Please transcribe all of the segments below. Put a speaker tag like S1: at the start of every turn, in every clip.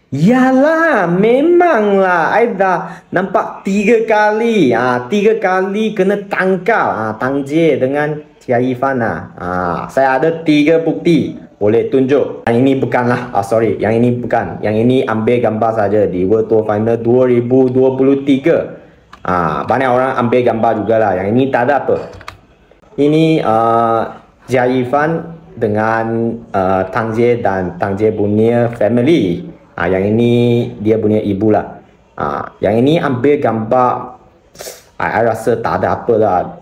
S1: Yalah, memanglah. I dah nampak 3 kali. 3 kali kena tangkap. Tang Jie dengan Jia Yifan lah. Saya ada 3 bukti. Boleh tunjuk. Yang ini bukanlah. Sorry. Yang ini bukan. Yang ini ambil gambar saja di World Tour Final 2023. Banyak orang ambil gambar jugalah. Yang ini tak ada apa. Ini Jia Yifan dengan Tang Jie dan Tang Jie punya family. Yang ini dia punya ibu lah. Yang ini ambil gambar. I rasa tak ada apa lah.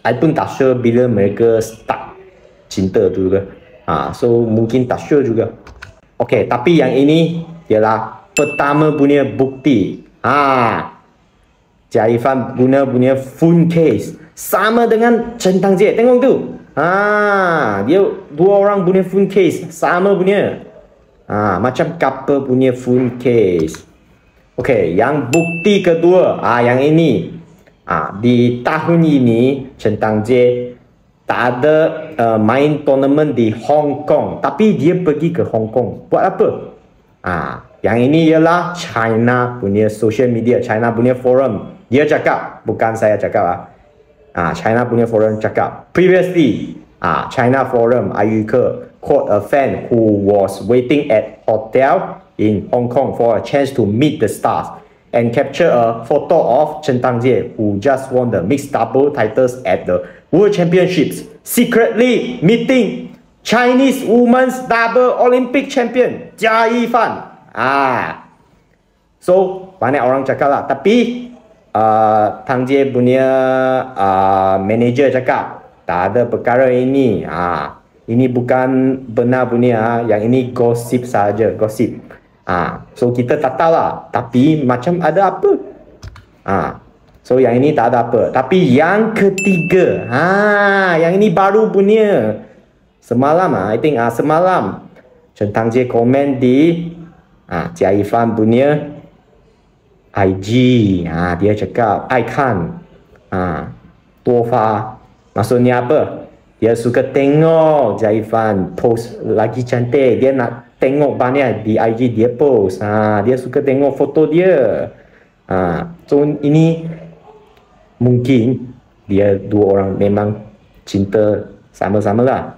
S1: I pun tak sure bila mereka start cinta tu juga. So mungkin tak sure juga. Okay, tapi yang ini ialah pertama punya bukti. Jia Yifan guna punya phone case sama dengan Chen Tang Jie. Tengok tu. Dia 2 orang punya phone case sama punya. Macam couple punya phone case. Okay, yang bukti kedua. Yang ini. Di tahun ini Chen Tang Jie tak ada main tournament di Hong Kong. Tapi dia pergi ke Hong Kong. Buat apa? Yang ini ialah China punya social media. China punya forum. Dia cakap. Bukan saya cakap. China punya forum cakap. Previously, China forum Ayuke caught a fan who was waiting at hotel in Hong Kong for a chance to meet the stars and capture a photo of Chen Tang Jie, who just won the mixed double titles at the World Championships, secretly meeting Chinese women's double Olympic champion Jia Yifan. So banyak orang cakap lah. Tapi Tang Jie punya manager cakap tak ada perkara ini. Ini bukan benar punya. Yang ini gosip saja, gosip. So kita tak tahu lah. Tapi macam ada apa. So yang ini tak ada apa. Tapi yang ketiga, yang ini baru punya. Semalam I think semalam Chen Tang Jie komen di Jia Yifan punya IG. Dia cakap I kan Tofa. Maksudnya apa? Dia suka tengok Jia Yifan post lagi cantik. Dia nak tengok banyak di IG dia post. Dia suka tengok foto dia. So ini mungkin dia 2 orang memang cinta sama-sama lah.